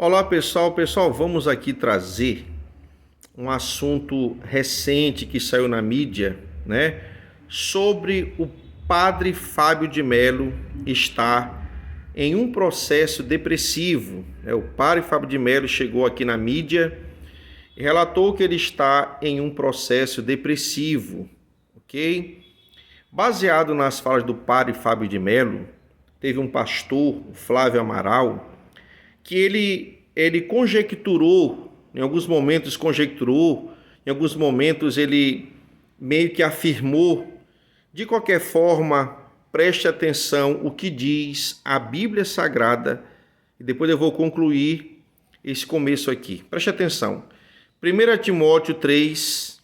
Olá pessoal, vamos aqui trazer um assunto recente que saiu na mídia, né? Sobre o padre Fábio de Mello estar em um processo depressivo. O padre Fábio de Mello chegou aqui na mídia e relatou que ele está em um processo depressivo, ok? Baseado nas falas do padre Fábio de Mello, teve um pastor, o Flávio Amaral, que ele conjecturou, em alguns momentos em alguns momentos ele meio que afirmou. De qualquer forma, preste atenção o que diz a Bíblia Sagrada, e depois eu vou concluir esse começo aqui. Preste atenção. 1 Timóteo 3,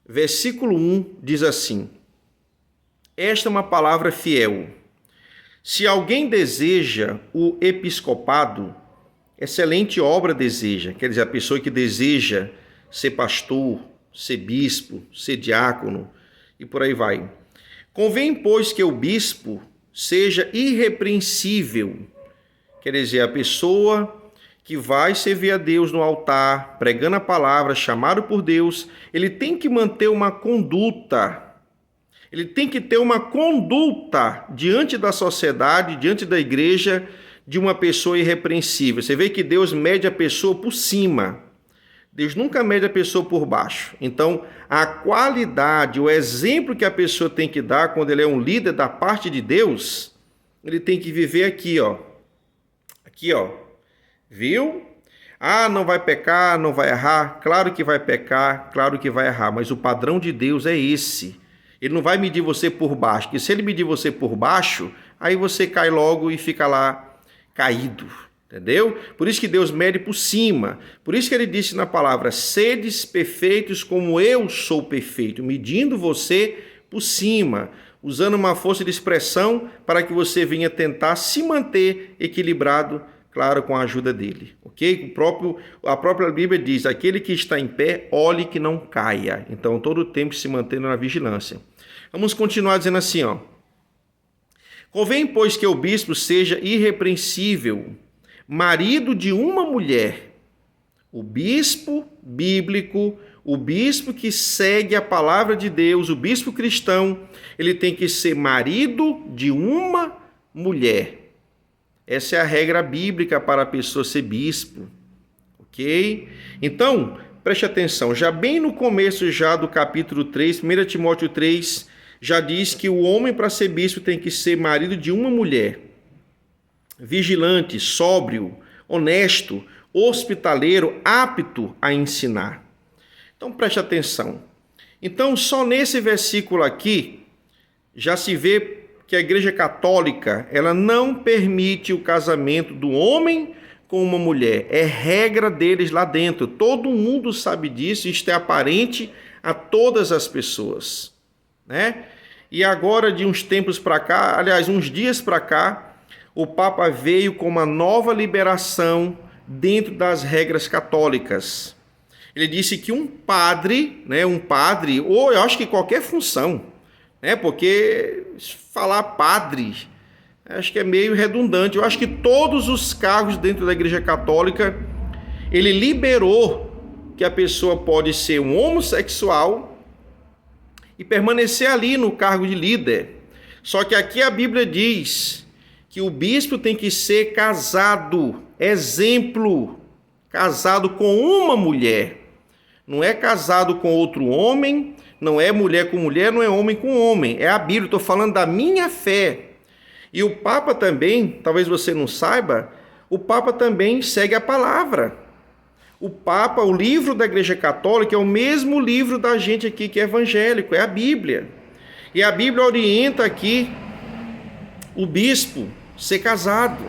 versículo 1 diz assim: esta é uma palavra fiel. Se alguém deseja o episcopado, excelente obra deseja. Quer dizer, a pessoa que deseja ser pastor, ser bispo, ser diácono e por aí vai. Convém, pois, que o bispo seja irrepreensível. Quer dizer, a pessoa que vai servir a Deus no altar, pregando a palavra, chamado por Deus, ele tem que manter uma conduta. Ele tem que ter uma conduta diante da sociedade, diante da igreja, de uma pessoa irrepreensível. Você vê que Deus mede a pessoa por cima. Deus nunca mede a pessoa por baixo. Então, a qualidade, o exemplo que a pessoa tem que dar quando ele é um líder da parte de Deus, ele tem que viver aqui, ó. Aqui, ó. Viu? Ah, não vai pecar, não vai errar. Claro que vai pecar, claro que vai errar. Mas o padrão de Deus é esse. Ele não vai medir você por baixo, porque se ele medir você por baixo, aí você cai logo e fica lá caído, entendeu? Por isso que Deus mede por cima. Por isso que ele disse na palavra: sedes perfeitos como eu sou perfeito, medindo você por cima, usando uma força de expressão para que você venha tentar se manter equilibrado, claro, com a ajuda dele, ok? A própria Bíblia diz: aquele que está em pé, olhe que não caia. Então, todo o tempo se mantendo na vigilância. Vamos continuar dizendo assim, ó. Convém, pois, que o bispo seja irrepreensível, marido de uma mulher. O bispo bíblico, o bispo que segue a palavra de Deus, o bispo cristão, ele tem que ser marido de uma mulher. Essa é a regra bíblica para a pessoa ser bispo, ok? Então, preste atenção, já bem no começo já do capítulo 3, 1 Timóteo 3, já diz que o homem para ser bispo tem que ser marido de uma mulher, vigilante, sóbrio, honesto, hospitaleiro, apto a ensinar. Então, preste atenção. Então, só nesse versículo aqui, já se vê que a Igreja Católica, ela não permite o casamento do homem com uma mulher. É regra deles lá dentro. Todo mundo sabe disso, isto é aparente a todas as pessoas, né? E agora, de uns tempos para cá, aliás, uns dias para cá, o Papa veio com uma nova liberação dentro das regras católicas. Ele disse que um padre, ou eu acho que qualquer função, porque falar padre, acho que é meio redundante. Eu acho que todos os cargos dentro da Igreja Católica, ele liberou que a pessoa pode ser um homossexual e permanecer ali no cargo de líder. Só que aqui a Bíblia diz que o bispo tem que ser casado, exemplo, casado com uma mulher. Não é casado com outro homem, não é mulher com mulher, não é homem com homem. É a Bíblia, estou falando da minha fé. E o Papa também, talvez você não saiba, o Papa também segue a palavra. O Papa, o livro da Igreja Católica é o mesmo livro da gente aqui que é evangélico, é a Bíblia. E a Bíblia orienta aqui o bispo ser casado,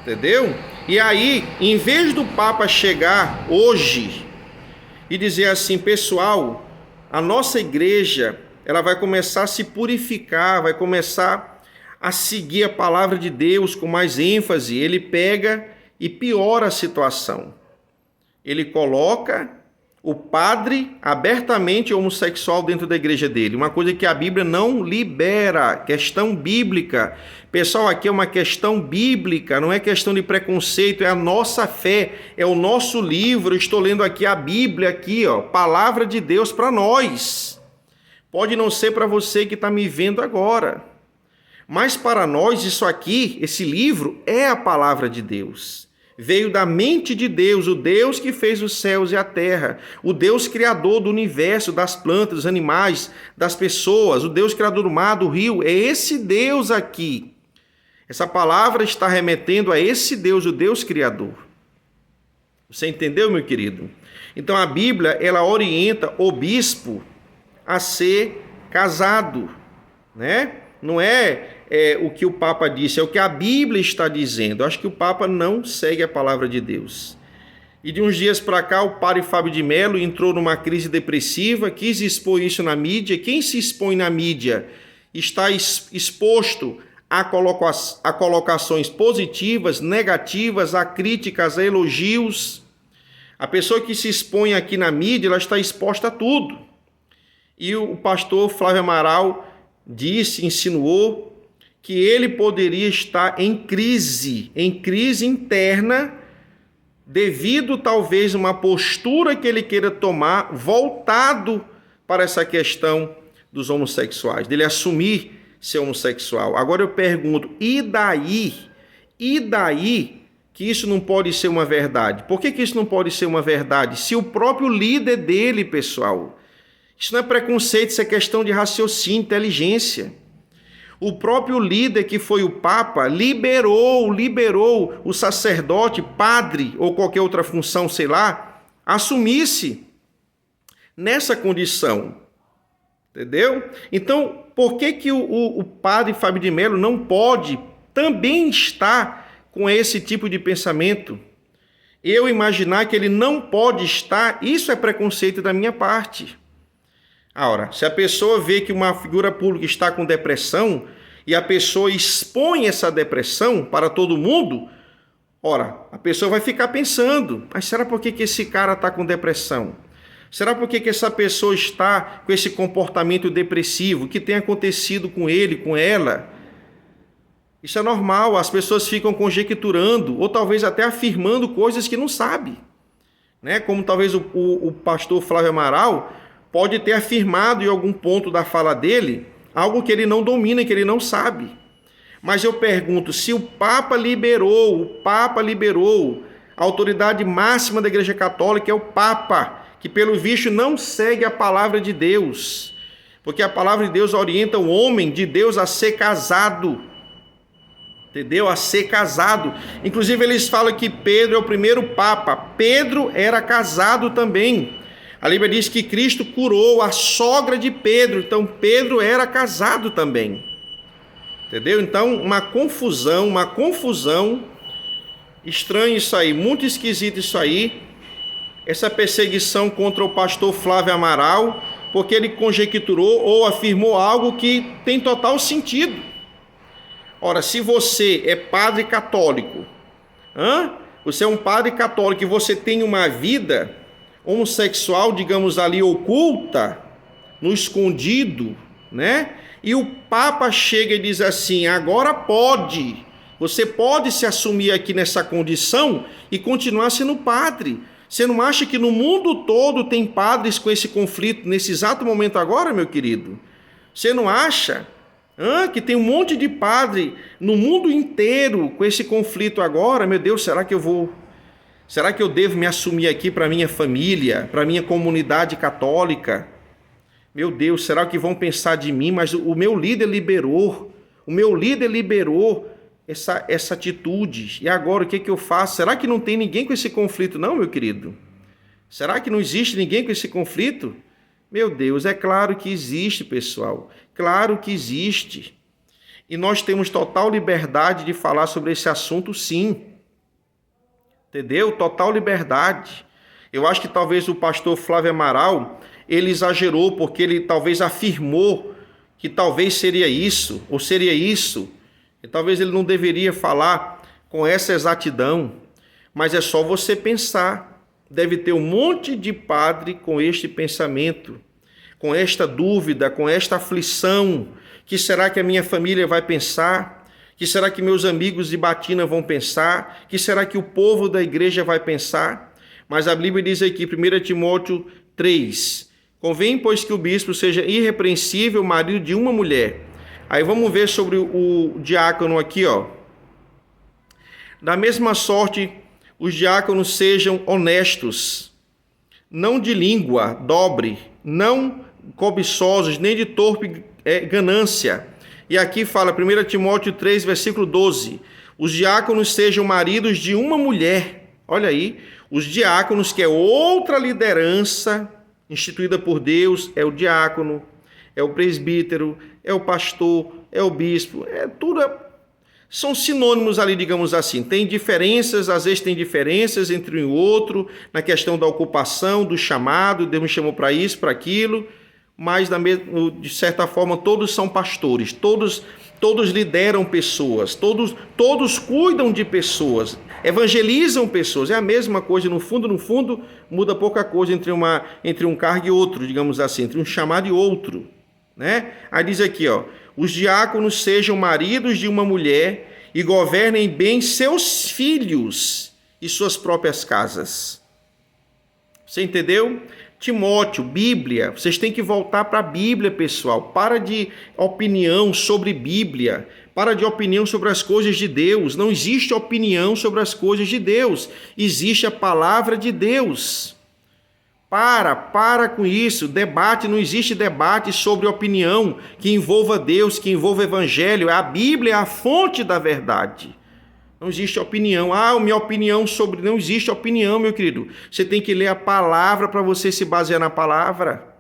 entendeu? E aí, em vez do Papa chegar hoje e dizer assim: pessoal, a nossa igreja, ela vai começar a se purificar, vai começar a seguir a palavra de Deus com mais ênfase, ele pega e piora a situação. Ele coloca o padre abertamente homossexual dentro da igreja dele. Uma coisa que a Bíblia não libera, questão bíblica. Pessoal, aqui é uma questão bíblica, não é questão de preconceito, é a nossa fé, é o nosso livro. Eu estou lendo aqui a Bíblia, aqui, ó, palavra de Deus para nós. Pode não ser para você que está me vendo agora, mas para nós isso aqui, esse livro, é a palavra de Deus. Veio da mente de Deus, o Deus que fez os céus e a terra, o Deus criador do universo, das plantas, dos animais, das pessoas, o Deus criador do mar, do rio. É esse Deus aqui. Essa palavra está remetendo a esse Deus, o Deus criador. Você entendeu, meu querido? Então a Bíblia, ela orienta o bispo a ser casado, né? Não é o que o Papa disse, é o que a Bíblia está dizendo. Eu acho que o Papa não segue a palavra de Deus. E de uns dias para cá, o padre Fábio de Mello entrou numa crise depressiva, quis expor isso na mídia. Quem se expõe na mídia está exposto a colocações positivas, negativas, a críticas, a elogios. A pessoa que se expõe aqui na mídia, ela está exposta a tudo. E o pastor Flávio Amaral disse, insinuou, que ele poderia estar em crise interna, devido talvez a uma postura que ele queira tomar voltado para essa questão dos homossexuais, dele assumir ser homossexual. Agora eu pergunto, e daí? E daí que isso não pode ser uma verdade? Por que isso não pode ser uma verdade? Se o próprio líder dele, pessoal, isso não é preconceito, isso é questão de raciocínio, inteligência. O próprio líder, que foi o Papa, liberou o sacerdote, padre ou qualquer outra função, sei lá, assumisse nessa condição. Entendeu? Então, por que o padre Fábio de Mello não pode também estar com esse tipo de pensamento? Eu imaginar que ele não pode estar, isso é preconceito da minha parte. Ora, se a pessoa vê que uma figura pública está com depressão e a pessoa expõe essa depressão para todo mundo, ora, a pessoa vai ficar pensando, mas será por que esse cara está com depressão? Será por que essa pessoa está com esse comportamento depressivo? O que tem acontecido com ele, com ela? Isso é normal, as pessoas ficam conjecturando ou talvez até afirmando coisas que não sabem. Né? Como talvez o pastor Flávio Amaral pode ter afirmado em algum ponto da fala dele algo que ele não domina, que ele não sabe. Mas eu pergunto, se o Papa liberou, a autoridade máxima da Igreja Católica é o Papa, que pelo visto não segue a palavra de Deus, porque a palavra de Deus orienta o homem de Deus a ser casado, entendeu? A ser casado. Inclusive eles falam que Pedro é o primeiro Papa, Pedro era casado também. A Bíblia diz que Cristo curou a sogra de Pedro, então Pedro era casado também. Entendeu? Então, uma confusão, estranho isso aí, muito esquisito isso aí, essa perseguição contra o pastor Flávio Amaral, porque ele conjecturou ou afirmou algo que tem total sentido. Ora, se você é padre católico, você é um padre católico e você tem uma vida homossexual, digamos ali, oculta, no escondido, né? E o Papa chega e diz assim, agora pode, você pode se assumir aqui nessa condição e continuar sendo padre. Você não acha que no mundo todo tem padres com esse conflito nesse exato momento agora, meu querido? Você não acha que tem um monte de padre no mundo inteiro com esse conflito agora? Meu Deus, será que eu devo me assumir aqui para minha família, para minha comunidade católica? Meu Deus, será que vão pensar de mim? Mas o meu líder liberou essa atitude. E agora o que eu faço? Será que não tem ninguém com esse conflito não, meu querido? Será que não existe ninguém com esse conflito? Meu Deus, é claro que existe, pessoal. Claro que existe. E nós temos total liberdade de falar sobre esse assunto, sim. Entendeu? Total liberdade. Eu acho que talvez o pastor Flávio Amaral, ele exagerou, porque ele talvez afirmou que talvez seria isso, ou seria isso. E talvez ele não deveria falar com essa exatidão. Mas é só você pensar, deve ter um monte de padre com este pensamento, com esta dúvida, com esta aflição. Que será que a minha família vai pensar? Que será que meus amigos de batina vão pensar? Que será que o povo da igreja vai pensar? Mas a Bíblia diz aqui, 1 Timóteo 3, convém, pois, que o bispo seja irrepreensível, marido de uma mulher. Aí vamos ver sobre o diácono aqui, ó. Da mesma sorte, os diáconos sejam honestos, não de língua dobre, não cobiçosos, nem de torpe ganância. E aqui fala, 1 Timóteo 3, versículo 12, os diáconos sejam maridos de uma mulher. Olha aí, os diáconos, que é outra liderança instituída por Deus, é o diácono, é o presbítero, é o pastor, é o bispo, são sinônimos ali, digamos assim. Tem diferenças, às vezes tem diferenças entre um e outro, na questão da ocupação, do chamado, Deus me chamou para isso, para aquilo, mas de certa forma todos são pastores, todos lideram pessoas, todos cuidam de pessoas, evangelizam pessoas. É a mesma coisa, no fundo, muda pouca coisa entre um cargo e outro, digamos assim, entre um chamado e outro, né? Aí diz aqui, ó, os diáconos sejam maridos de uma mulher e governem bem seus filhos e suas próprias casas. Você entendeu? Timóteo, Bíblia, vocês têm que voltar para a Bíblia, pessoal. Para de opinião sobre Bíblia, para de opinião sobre as coisas de Deus. Não existe opinião sobre as coisas de Deus, existe a palavra de Deus. Para com isso, debate, não existe debate sobre opinião que envolva Deus, que envolva o Evangelho. A Bíblia é a fonte da verdade. Não existe opinião. Minha opinião sobre... Não existe opinião, meu querido. Você tem que ler a palavra para você se basear na palavra.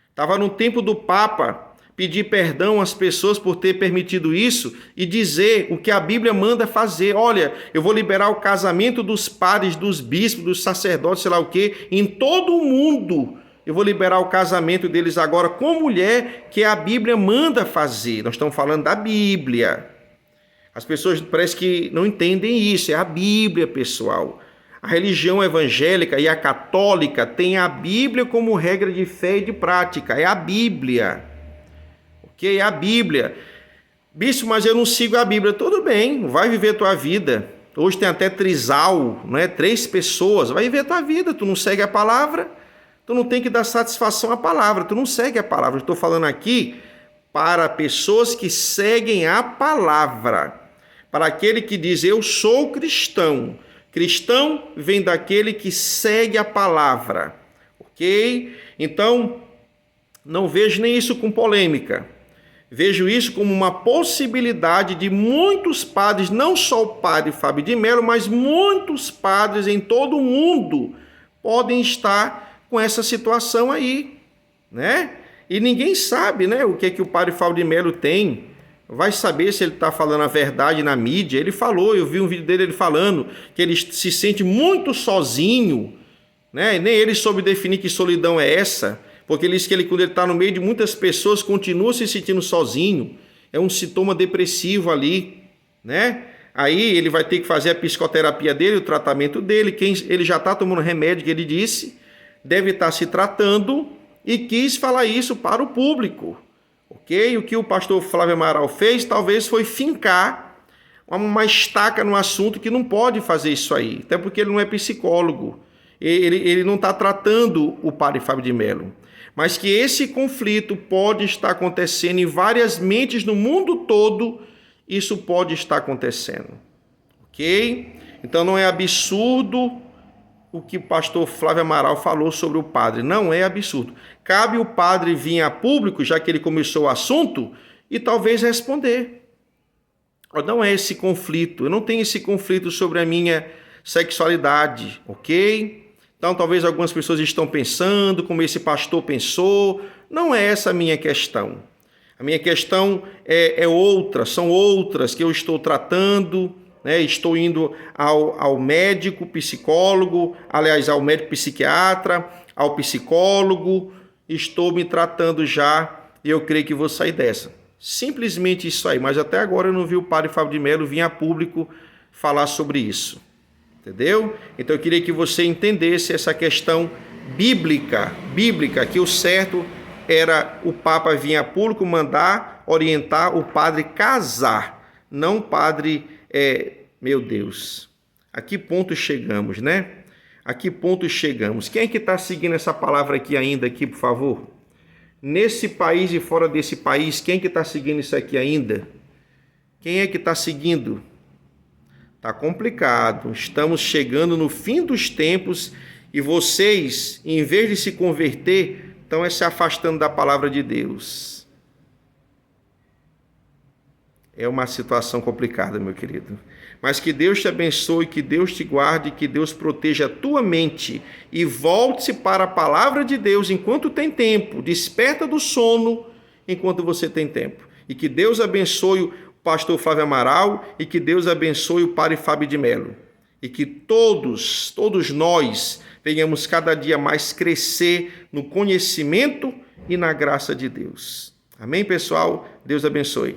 Estava no tempo do Papa pedir perdão às pessoas por ter permitido isso e dizer o que a Bíblia manda fazer. Olha, eu vou liberar o casamento dos padres, dos bispos, dos sacerdotes, sei lá o quê, em todo o mundo. Eu vou liberar o casamento deles agora com mulher, que a Bíblia manda fazer. Nós estamos falando da Bíblia. As pessoas parece que não entendem isso. É a Bíblia, pessoal. A religião evangélica e a católica tem a Bíblia como regra de fé e de prática. É a Bíblia. Ok? É a Bíblia. Bispo, mas eu não sigo a Bíblia. Tudo bem, vai viver a tua vida. Hoje tem até trisal, não é? 3 pessoas. Vai viver a tua vida. Tu não segue a palavra, tu não tem que dar satisfação à palavra. Tu não segue a palavra. Estou falando aqui para pessoas que seguem a palavra. Para aquele que diz, eu sou cristão. Cristão vem daquele que segue a palavra. Ok? Então, não vejo nem isso com polêmica. Vejo isso como uma possibilidade de muitos padres, não só o padre Fábio de Mello, mas muitos padres em todo o mundo podem estar com essa situação aí, né? E ninguém sabe, né, o que é que o padre Fábio de Mello tem. Vai saber se ele está falando a verdade na mídia. Ele falou, eu vi um vídeo dele falando que ele se sente muito sozinho, né? Nem ele soube definir que solidão é essa. Porque ele diz que quando ele está no meio de muitas pessoas, continua se sentindo sozinho. É um sintoma depressivo ali, né? Aí ele vai ter que fazer a psicoterapia dele, o tratamento dele. Ele já está tomando remédio, que ele disse, deve estar se tratando e quis falar isso para o público. Ok? O que o pastor Flávio Amaral fez, talvez foi fincar uma estaca no assunto, que não pode fazer isso aí. Até porque ele não é psicólogo. Ele não está tratando o padre Fábio de Mello. Mas que esse conflito pode estar acontecendo em várias mentes no mundo todo, isso pode estar acontecendo. Ok? Então não é absurdo o que o pastor Flávio Amaral falou sobre o padre. Não é absurdo. Cabe o padre vir a público, já que ele começou o assunto, e talvez responder. Não é esse conflito. Eu não tenho esse conflito sobre a minha sexualidade. Ok? Então, talvez algumas pessoas estão pensando como esse pastor pensou. Não é essa a minha questão. A minha questão é outra, são outras que eu estou tratando, né? Estou indo ao médico, psicólogo, aliás, ao médico psiquiatra, ao psicólogo, estou me tratando já e eu creio que vou sair dessa. Simplesmente isso aí, mas até agora eu não vi o padre Fábio de Mello vir a público falar sobre isso. Entendeu? Então eu queria que você entendesse essa questão bíblica, que o certo era o Papa vir a público mandar orientar o padre casar, não o padre, meu Deus, a que ponto chegamos, né? A que ponto chegamos? Quem é que está seguindo essa palavra aqui ainda, aqui, por favor? Nesse país e fora desse país, quem é que está seguindo isso aqui ainda? Quem é que está seguindo? Está complicado. Estamos chegando no fim dos tempos e vocês, em vez de se converter, estão se afastando da palavra de Deus. É uma situação complicada, meu querido. Mas que Deus te abençoe, que Deus te guarde, que Deus proteja a tua mente e volte-se para a palavra de Deus enquanto tem tempo. Desperta do sono enquanto você tem tempo. E que Deus abençoe o pastor Flávio Amaral e que Deus abençoe o padre Fábio de Mello. E que todos nós venhamos cada dia mais crescer no conhecimento e na graça de Deus. Amém, pessoal? Deus abençoe.